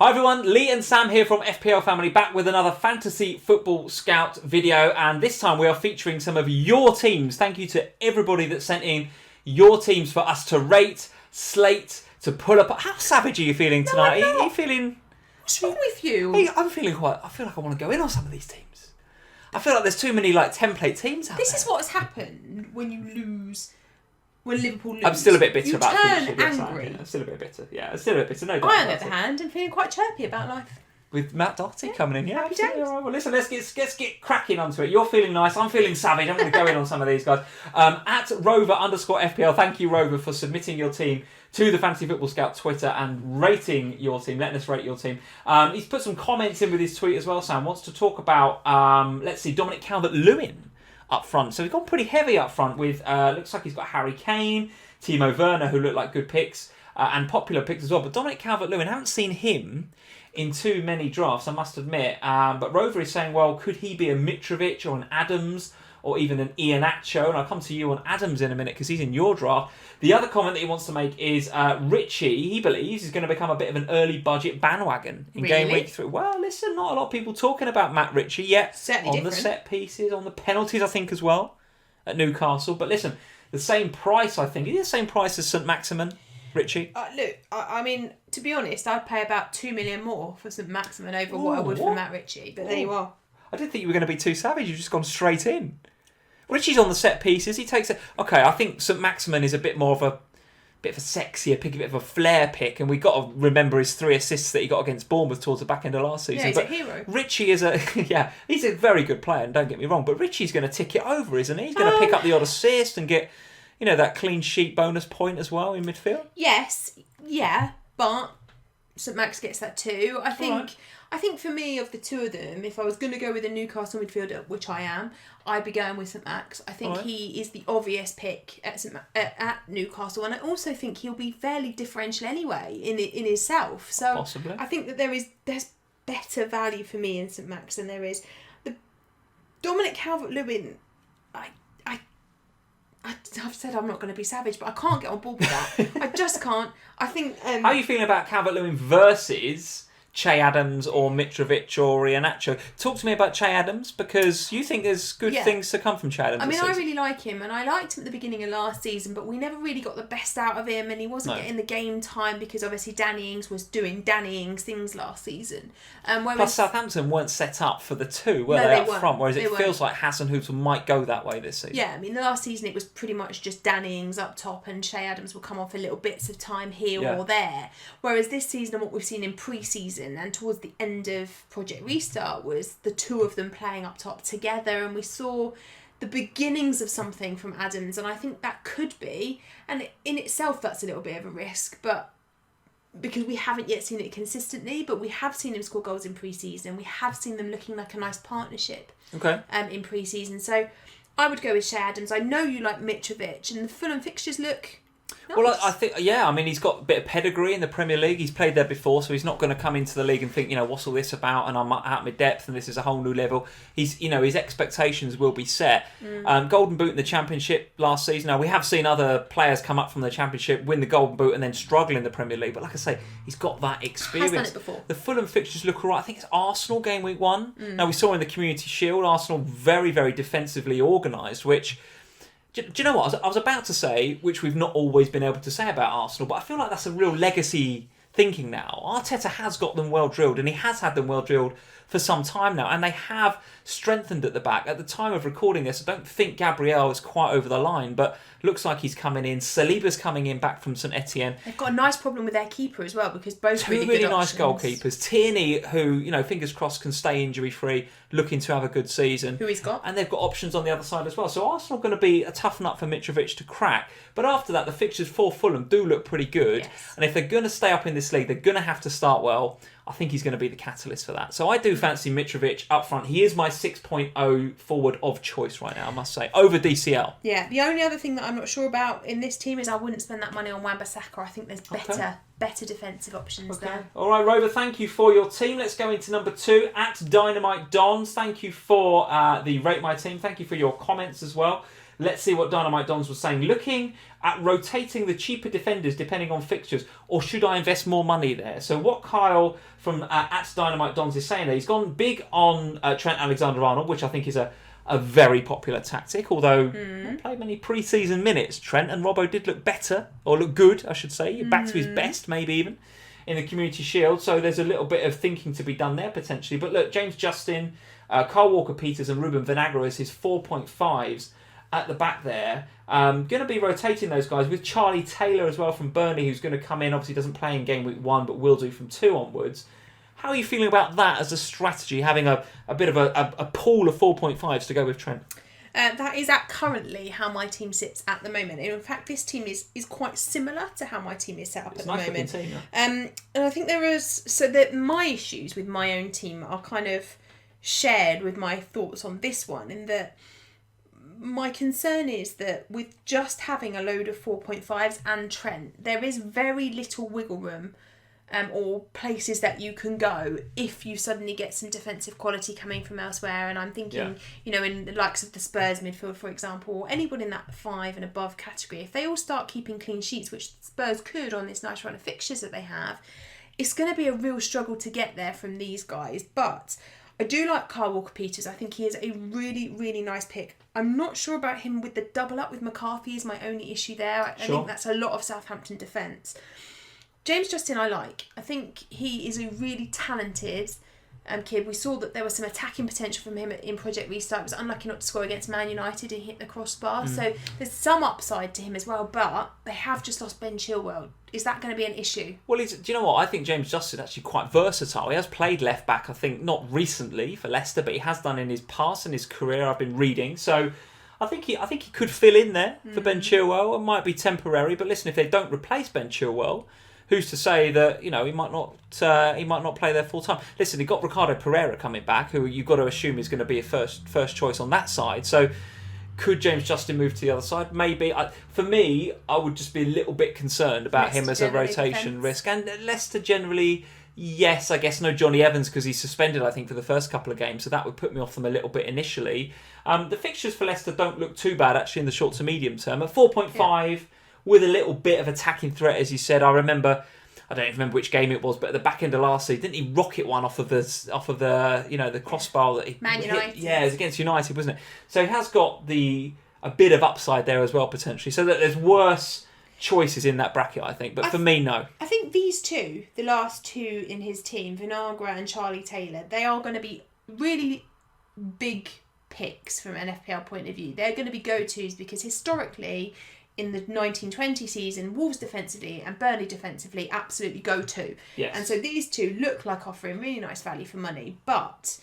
Hi everyone, Lee and Sam here from FPL Family, back with another Fantasy Football Scout video, and this time we are featuring some of your teams. Thank you to everybody that sent in your teams for us to rate, slate, to pull up. How savage are you feeling tonight? No, I'm not. Are you feeling... What's wrong with you? Hey, I feel like I want to go in on some of these teams. I feel like there's too many template teams out there. This is what has happened when you lose, when Liverpool lose. I'm still a bit bitter about it. it. You turn angry. I'm still a bit bitter. Yeah, I'm still a bit bitter. No doubt. I, on the other hand, am feeling quite chirpy about life. With Matt Doherty coming in, yeah. Happy Absolutely. days. All right, well, listen, let's get cracking onto it. You're feeling nice, I'm feeling savage. I'm going to go in on some of these guys. At Rover_FPL, thank you, Rover, for submitting your team to the Fantasy Football Scout Twitter and rating your team, letting us rate your team. He's put some comments in with his tweet as well, Sam. Wants to talk about, let's see, Dominic Calvert-Lewin up front. So he's gone pretty heavy up front with, looks like he's got Harry Kane, Timo Werner, who look like good picks, and popular picks as well. But Dominic Calvert-Lewin, I haven't seen him in too many drafts, I must admit. But Rover is saying, well, could he be a Mitrovic or an Adams or even an Iheanacho? And I'll come to you on Adams in a minute because he's in your draft. The other comment that he wants to make is Richie, he believes, is going to become a bit of an early budget bandwagon in game week 3. Well, listen, not a lot of people talking about Matt Ritchie yet. Certainly on different. The set pieces, on the penalties, I think, as well, at Newcastle. But listen, the same price, I think. Is it the same price as St. Maximin, Richie? Look, I mean, to be honest, I'd pay about 2 million more for St. Maximin over what I would for Matt Ritchie. But there you are. I didn't think you were going to be too savage. You've just gone straight in. Richie's on the set pieces. He takes it. Okay, I think St. Maximin is a bit more of a sexier pick, a bit of a flair pick, and we've got to remember his 3 assists that he got against Bournemouth towards the back end of last season. Yeah, he's a hero. Richie is he's a very good player, and don't get me wrong, but Richie's going to tick it over, isn't he? He's going to pick up the odd assist and get, that clean sheet bonus point as well in midfield. Yes, yeah, but St. Max gets that too. I think for me, of the two of them, if I was going to go with a Newcastle midfielder, which I am, I'd be going with St. Max. I think he is the obvious pick at Newcastle, and I also think he'll be fairly differential anyway in himself. So possibly. I think that there's better value for me in St. Max than there is. The Dominic Calvert-Lewin, I've said I'm not going to be savage, but I can't get on board with that. I just can't. I think... How are you feeling about Calvert-Lewin versus Che Adams or Mitrovic or Iheanacho? Talk to me about Che Adams, because you think there's good things to come from Che Adams. I mean, I really like him, and I liked him at the beginning of last season, but we never really got the best out of him, and he wasn't getting the game time because obviously Danny Ings was doing Danny Ings things last season. Plus Southampton weren't set up for the two, were they up front, whereas it feels like Hasenhüttl might go that way this season. Yeah, I mean, the last season it was pretty much just Danny Ings up top, and Che Adams will come on for little bits of time here or there, whereas this season and what we've seen in pre-season and towards the end of Project Restart was the two of them playing up top together, and we saw the beginnings of something from Adams, and I think that could be, and in itself that's a little bit of a risk, but because we haven't yet seen it consistently, but we have seen him score goals in pre-season, we have seen them looking like a nice partnership in pre-season, so I would go with Che Adams. I know you like Mitrovic, and the Fulham fixtures look nice. Well, I think, I mean, he's got a bit of pedigree in the Premier League. He's played there before, so he's not going to come into the league and think, what's all this about, and I'm out my depth, and this is a whole new level. He's, his expectations will be set. Golden Boot in the Championship last season. Now, we have seen other players come up from the Championship, win the Golden Boot, and then struggle in the Premier League. But like I say, he's got that experience. Has done it before. The Fulham fixtures look all right. I think it's Arsenal game week 1. Now, we saw in the Community Shield, Arsenal very, very defensively organised, which... Do you know what? I was about to say, which we've not always been able to say about Arsenal, but I feel like that's a real legacy thinking now. Arteta has got them well drilled, and he has had them well drilled for some time now, and they have strengthened at the back. At the time of recording this, I don't think Gabriel is quite over the line, but looks like he's coming in. Saliba's coming in back from St Etienne. They've got a nice problem with their keeper as well, because both Two really good nice options. goalkeepers. Tierney, who, fingers crossed, can stay injury-free, looking to have a good season. Who he's got. And they've got options on the other side as well. So Arsenal are going to be a tough nut for Mitrovic to crack. But after that, the fixtures for Fulham do look pretty good. Yes. And if they're going to stay up in this league, they're going to have to start well. I think he's going to be the catalyst for that. So I do fancy Mitrovic up front. He is my 6.0 forward of choice right now, I must say, over DCL. Yeah, the only other thing that I'm not sure about in this team is I wouldn't spend that money on Wan-Bissaka. I think there's better defensive options there. All right, Rover, thank you for your team. Let's go into number 2, at DynamiteDons. Thank you for the Rate My Team. Thank you for your comments as well. Let's see what DynamiteDons was saying. Looking at rotating the cheaper defenders depending on fixtures, or should I invest more money there? So what Kyle from at DynamiteDons is saying there, he's gone big on Trent Alexander-Arnold, which I think is a very popular tactic, although not played many pre-season minutes. Trent and Robbo did look better, or look good, I should say, back to his best, maybe even, in the Community Shield. So there's a little bit of thinking to be done there, potentially. But look, James Justin, Carl Walker-Peters and Ruben Vinagre as his 4.5s at the back there. Going to be rotating those guys with Charlie Taylor as well from Burnley, who's going to come in. Obviously doesn't play in game week 1, but will do from 2 onwards. How are you feeling about that as a strategy, having a bit of a pool of 4.5s to go with Trent? That is currently how my team sits at the moment. And in fact, this team is quite similar to how my team is set up at the moment. Team, yeah. And I think there is... So that my issues with my own team are kind of shared with my thoughts on this one, in that my concern is that with just having a load of 4.5s and Trent, there is very little wiggle room or places that you can go if you suddenly get some defensive quality coming from elsewhere. And I'm thinking, in the likes of the Spurs midfield, for example, or anyone in that 5 and above category, if they all start keeping clean sheets, which Spurs could on this nice run of fixtures that they have, it's going to be a real struggle to get there from these guys. But I do like Carl Walker-Peters. I think he is a really, really nice pick. I'm not sure about him with the double up with McCarthy is my only issue there. I think that's a lot of Southampton defence. James Justin I like. I think he is a really talented kid. We saw that there was some attacking potential from him in Project Restart. He was unlucky not to score against Man United and hit the crossbar. So there's some upside to him as well, but they have just lost Ben Chilwell. Is that going to be an issue? Well, do you know what? I think James Justin actually quite versatile. He has played left back, I think, not recently for Leicester, but he has done in his past and his career. I've been reading. So I think he could fill in there for Ben Chilwell. It might be temporary, but listen, if they don't replace Ben Chilwell, who's to say that he might not play there full time? Listen, he got Ricardo Pereira coming back, who you've got to assume is going to be a first choice on that side. So could James Justin move to the other side? Maybe. For me, I would just be a little bit concerned about him as a rotation risk. And Leicester generally, yes, I guess no Johnny Evans because he's suspended, I think, for the first couple of games. So that would put me off them a little bit initially. The fixtures for Leicester don't look too bad, actually, in the short to medium term. At 4.5... with a little bit of attacking threat, as you said. I don't even remember which game it was, but at the back end of last season, didn't he rocket one off of the the crossbar that he Man United? Yeah, it was against United, wasn't it? So he has got a bit of upside there as well, potentially. So that there's worse choices in that bracket, I think. But for me, no. I think these two, the last two in his team, Vinagre and Charlie Taylor, they are going to be really big picks from an FPL point of view. They're going to be go-tos because historically, in the 1920 season, Wolves defensively and Burnley defensively absolutely go to. Yes. And so these two look like offering really nice value for money. But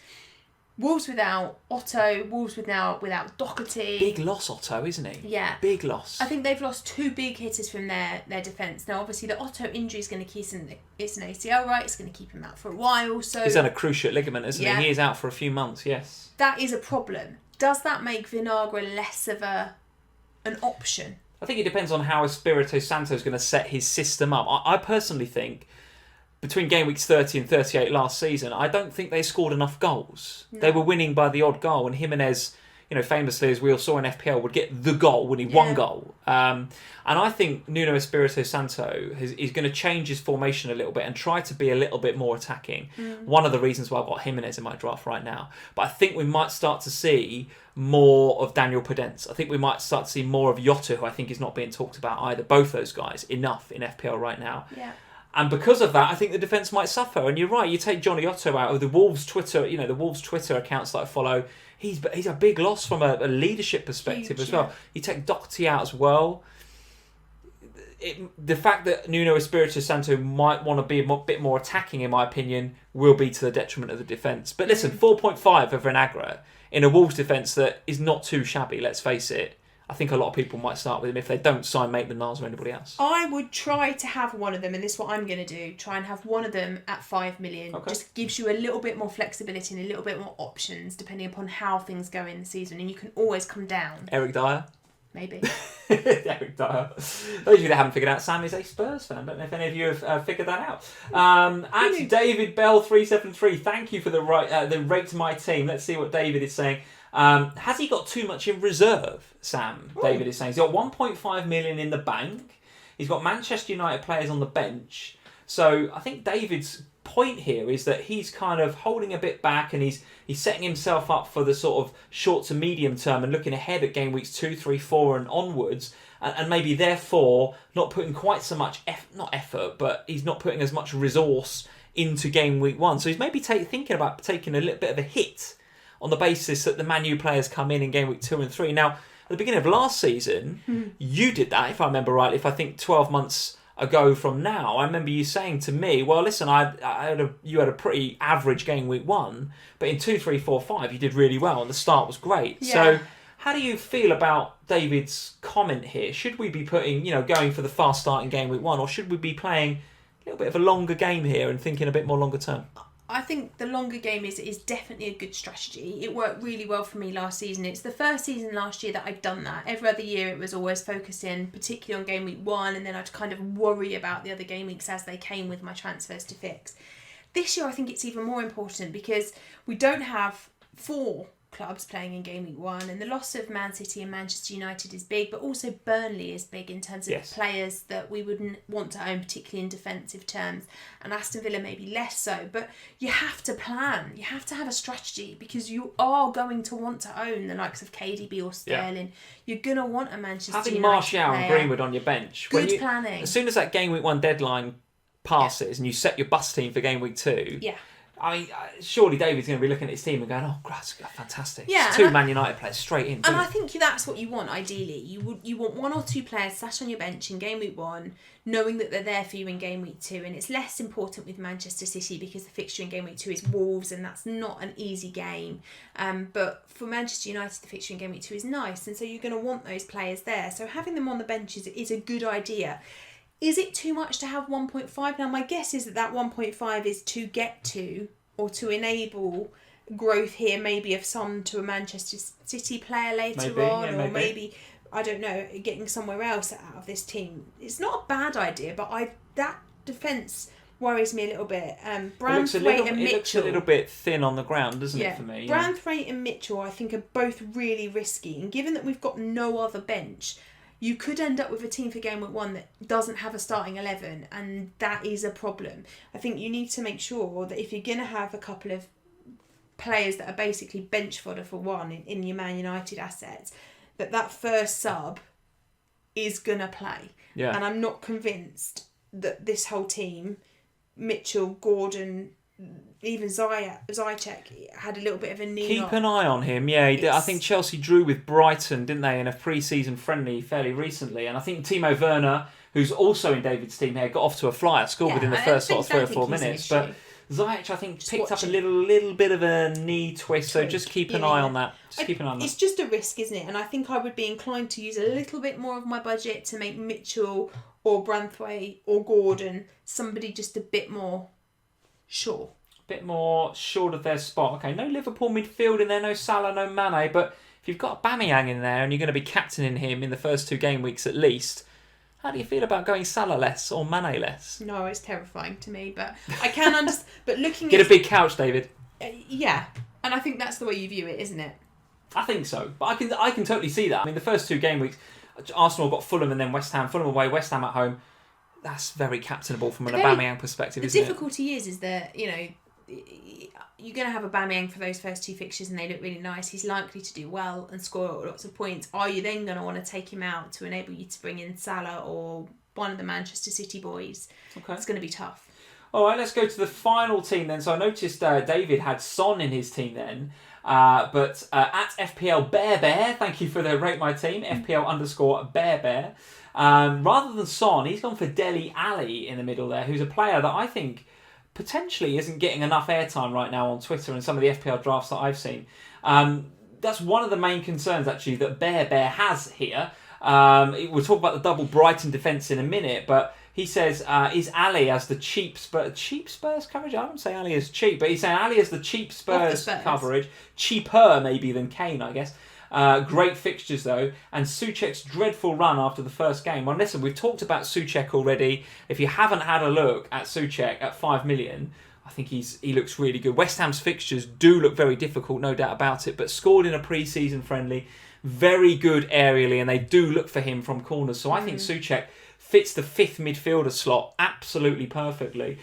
Wolves without Otto, Wolves without Doherty. Big loss, Otto, isn't he? Yeah. Big loss. I think they've lost 2 big hitters from their defence. Now, obviously, the Otto injury is going to keep him... It's an ACL, right? It's going to keep him out for a while. So he's on a cruciate ligament, isn't he? He is out for a few months, yes. That is a problem. Does that make Vinagre less of an option? I think it depends on how Espirito Santo is going to set his system up. I personally think between game weeks 30 and 38 last season, I don't think they scored enough goals. No. They were winning by the odd goal, and Jimenez, famously, as we all saw in FPL, would get the goal, winning one goal. And I think Nuno Espirito Santo is going to change his formation a little bit and try to be a little bit more attacking. One of the reasons why I've got Jimenez in my draft right now. But I think we might start to see more of Daniel Podence. I think we might start to see more of Jota, who I think is not being talked about either. Both those guys, enough in FPL right now. Yeah. And because of that, I think the defence might suffer. And you're right, you take Johnny Otto out of the Wolves Twitter, the Wolves Twitter accounts that I follow, he's a big loss from a leadership perspective as well. You take Doherty out as well. The fact that Nuno Espirito Santo might want to be a bit more attacking, in my opinion, will be to the detriment of the defence. But listen, 4.5 for Vinagre in a Wolves defence that is not too shabby, let's face it. I think a lot of people might start with him if they don't sign Maitland-Niles or anybody else. I would try to have one of them, and this is what I'm going to do. Try and have one of them at 5 million. Okay. Just gives you a little bit more flexibility and a little bit more options depending upon how things go in the season, and you can always come down. Eric Dyer? Maybe. Eric Dyer. Those of you that haven't figured out, Sam is a Spurs fan. I don't know if any of you have figured that out. At David Bell 373, thank you for the rate to my team. Let's see what David is saying. Has he got too much in reserve, Sam? Ooh. David is saying. He's got 1.5 million in the bank. He's got Manchester United players on the bench. So I think David's point here is that he's kind of holding a bit back, and he's setting himself up for the sort of short to medium term and looking ahead at game weeks 2, 3, 4 and onwards, and maybe therefore not putting quite so much not effort, but he's not putting as much resource into game week 1. So he's maybe thinking about taking a little bit of a hit on the basis that the Man U players come in game week 2 and 3. Now, at the beginning of last season, you did that, if I remember rightly, if I think 12 months ago from now, I remember you saying to me, well, listen, you had a pretty average game week 1, but in 2, 3, 4, 5, you did really well, and the start was great. Yeah. So how do you feel about David's comment here? Should we be putting, going for the fast start in game week 1, or should we be playing a little bit of a longer game here and thinking a bit more longer term? I think the longer game is definitely a good strategy. It worked really well for me last season. It's the first season last year that I've done that. Every other year it was always focusing particularly on game week 1, and then I'd kind of worry about the other game weeks as they came with my transfers to fix. This year I think it's even more important because we don't have 4 clubs playing in game week 1, and the loss of Man City and Manchester United is big, but also Burnley is big in terms of players that we wouldn't want to own, particularly in defensive terms, and Aston Villa maybe less so. But you have to plan, you have to have a strategy, because you are going to want to own the likes of KDB or Sterling. You're going to want a Manchester Having United Martial player. and Greenwood on your bench. Good planning. As soon as that game week 1 deadline passes and you set your bus team for game week 2, I mean, surely David's going to be looking at his team and going, "Oh, that's fantastic! Yeah, it's 2 Man United players straight in." And I think that's what you want. Ideally, you want 1 or 2 players sat on your bench in game week 1, knowing that they're there for you in game week 2. And it's less important with Manchester City because the fixture in game week 2 is Wolves, and that's not an easy game. But for Manchester United, the fixture in game week 2 is nice, and so you're going to want those players there. So having them on the bench is a good idea. Is it too much to have 1.5? Now, my guess is that 1.5 is to get to, or to enable growth here, maybe of some to a Manchester City player later on, or maybe, I don't know, getting somewhere else out of this team. It's not a bad idea, but that defence worries me a little bit. Branthwaite and Mitchell. It looks a little bit thin on the ground, doesn't it, for me? Branthwaite and Mitchell, I think, are both really risky. And given that we've got no other bench, you could end up with a team for game week 1 that doesn't have a starting 11, and that is a problem. I think you need to make sure that if you're going to have a couple of players that are basically bench fodder for 1 in your Man United assets, that first sub is going to play. Yeah. And I'm not convinced that this whole team, Mitchell, Gordon, even Ziyech had a little bit of a knee. Keep an eye on him, yeah. I think Chelsea drew with Brighton, didn't they, in a pre-season friendly fairly recently. And I think Timo Werner, who's also in David's team here, got off to a flyer, scored within the first sort of 3 or 4 minutes. But Ziyech, I think, picked up a little bit of a knee twist, so just keep an eye on that. It's just a risk, isn't it? And I think I would be inclined to use a little bit more of my budget to make Mitchell or Branthwaite or Gordon somebody just a bit more sure. A bit more short of their spot. Okay, no Liverpool midfield in there, no Salah, no Mane, but if you've got Aubameyang in there and you're going to be captaining him in the first 2 game weeks at least, how do you feel about going Salah less or Mane less? No, it's terrifying to me, but I can understand. But looking Get a big couch, David. Yeah, and I think that's the way you view it, isn't it? I think so, but I can totally see that. I mean, the first 2 game weeks, Arsenal got Fulham and then West Ham. Fulham away, West Ham at home. That's very captainable from an Aubameyang perspective, isn't it? The difficulty is that, you're going to have Aubameyang for those first 2 fixtures and they look really nice. He's likely to do well and score lots of points. Are you then going to want to take him out to enable you to bring in Salah or one of the Manchester City boys? Okay. It's going to be tough. All right, let's go to the final team then. So I noticed David had Son in his team then. But at FPL BearBear, thank you for the rate my team, FPL_BearBear. Rather than Son, he's gone for Dele Alli in the middle there, who's a player that I think potentially isn't getting enough airtime right now on Twitter and some of the FPL drafts that I've seen. That's one of the main concerns actually that BearBear has here. We'll talk about the double Brighton defence in a minute, but he says, is Ali as the cheap Spurs coverage? I wouldn't say Ali is cheap, but he's saying Ali is the cheap Spurs coverage. Cheaper maybe than Kane, I guess. Great fixtures though, and Souček's dreadful run after the first game. Well, listen, we've talked about Souček already. If you haven't had a look at Souček at 5 million, I think he looks really good. West Ham's fixtures do look very difficult, no doubt about it, but scored in a pre-season friendly, very good aerially, and they do look for him from corners. So I think Souček fits the 5th midfielder slot absolutely perfectly.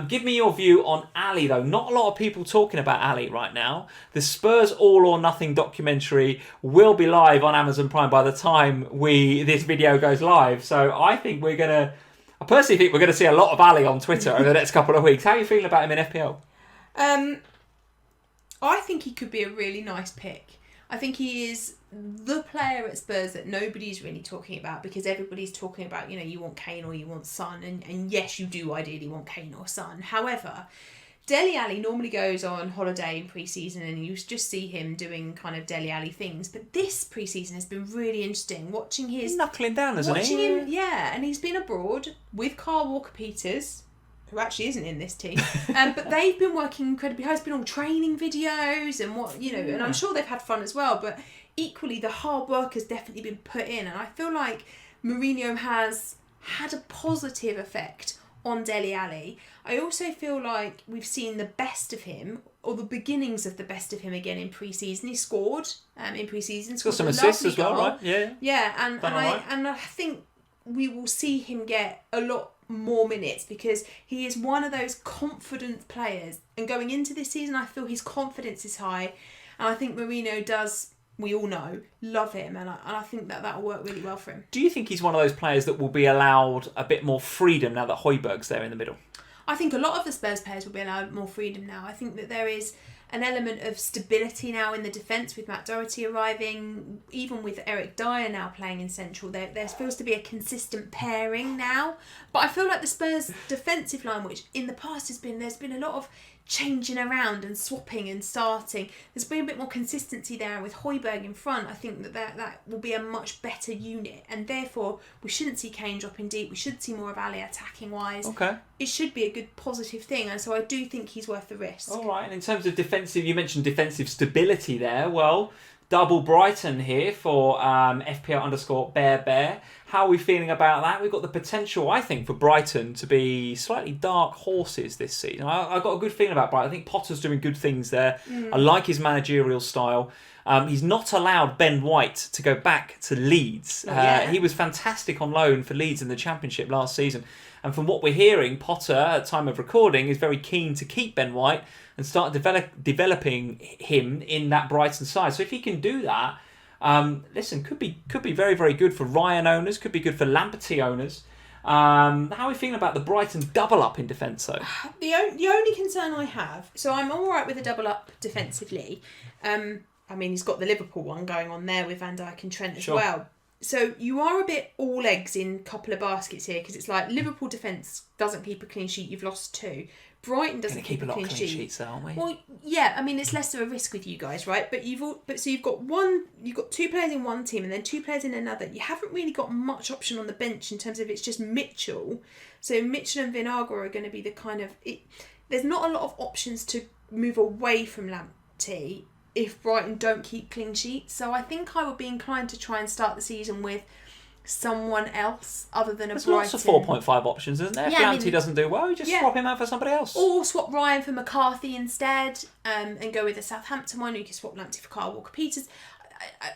Give me your view on Ali, though. Not a lot of people talking about Ali right now. The Spurs All or Nothing documentary will be live on Amazon Prime by the time this video goes live. So I personally think we're going to see a lot of Ali on Twitter over the next couple of weeks. How are you feeling about him in FPL? I think he could be a really nice pick. I think he is the player at Spurs that nobody's really talking about, because everybody's talking about, you want Kane or you want Son, and yes, you do ideally want Kane or Son. However, Dele Alli normally goes on holiday in pre-season, and you just see him doing kind of Dele Alli things. But this pre-season has been really interesting, watching his... He's knuckling down, isn't he? And he's been abroad with Kyle Walker-Peters, who actually isn't in this team, but they've been working incredibly hard. He's been on training videos and and I'm sure they've had fun as well, but equally the hard work has definitely been put in, and I feel like Mourinho has had a positive effect on Dele Alli. I also feel like we've seen the best of him, or the beginnings of the best of him again in pre-season. He scored in pre-season. He's got some assists as well, right? Yeah, and I think we will see him get a lot more minutes, because he is one of those confident players, and going into this season I feel his confidence is high, and I think Mourinho does, we all know, love him, and I think that will work really well for him. Do you think he's one of those players that will be allowed a bit more freedom now that Højbjerg's there in the middle? I think a lot of the Spurs players will be allowed more freedom now. I think that there is an element of stability now in the defence with Matt Doherty arriving, even with Eric Dyer now playing in central. There feels to be a consistent pairing now. But I feel like the Spurs defensive line, which in the past there's been a lot of changing around and swapping and starting. There's been a bit more consistency there, and with Højbjerg in front, I think that will be a much better unit, and therefore we shouldn't see Kane dropping deep. We should see more of Ali attacking wise. Okay. It should be a good positive thing, and so I do think he's worth the risk. All right, and in terms of defensive, you mentioned defensive stability there. Well, double Brighton here for FPL _BearBear. How are we feeling about that? We've got the potential, I think, for Brighton to be slightly dark horses this season. I've got a good feeling about Brighton. I think Potter's doing good things there. I like his managerial style. He's not allowed Ben White to go back to Leeds. He was fantastic on loan for Leeds in the Championship last season. And from what we're hearing, Potter, at time of recording, is very keen to keep Ben White and start developing him in that Brighton side. So if he can do that, could be very, very good for Ryan owners, could be good for Lamperty owners. How are we feeling about the Brighton double up in defence, though? The only concern I have, so I'm all right with a double up defensively. He's got the Liverpool one going on there with Van Dijk and Trent as well. So you are a bit all eggs in a couple of baskets here, because it's like Liverpool defence doesn't keep a clean sheet, you've lost 2. Brighton doesn't keep a clean sheet. Sheets, aren't we? Well, yeah, it's less of a risk with you guys, right? But you've got 2 players in one team and then 2 players in another. You haven't really got much option on the bench in terms of it's just Mitchell. So Mitchell and Vinagre are going to be the kind of there's not a lot of options to move away from Lamptey if Brighton don't keep clean sheets. So I think I would be inclined to try and start the season with someone else other than There's Brighton. Lots of 4.5 options, isn't there? If Lamptey doesn't do well, you just swap him out for somebody else. Or swap Ryan for McCarthy instead, and go with the Southampton one. You can swap Lamptey for Kyle Walker-Peters.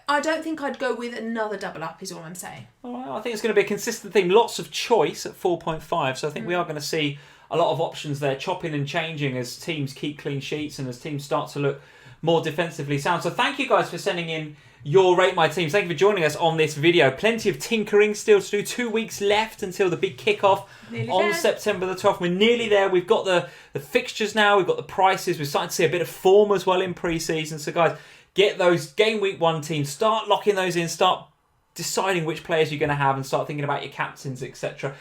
I don't think I'd go with another double up, is all I'm saying. All right, I think it's going to be a consistent theme. Lots of choice at 4.5, so I think we are going to see a lot of options there, chopping and changing as teams keep clean sheets and as teams start to look more defensively sound. So thank you guys for sending in your Rate My Teams. Thank you for joining us on this video. Plenty of tinkering still to do. 2 weeks left until the big kickoff on September the 12th. We're nearly there. We've got the fixtures now. We've got the prices. We're starting to see a bit of form as well in pre-season. So guys, get those game week 1 teams. Start locking those in. Start deciding which players you're going to have and start thinking about your captains, etc.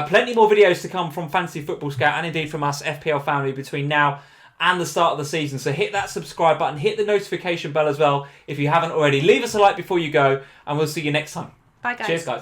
Plenty more videos to come from Fantasy Football Scout and indeed from us, FPL Family, between now and the start of the season. So hit that subscribe button, hit the notification bell as well if you haven't already. Leave us a like before you go, and we'll see you next time. Bye, guys. Cheers, guys.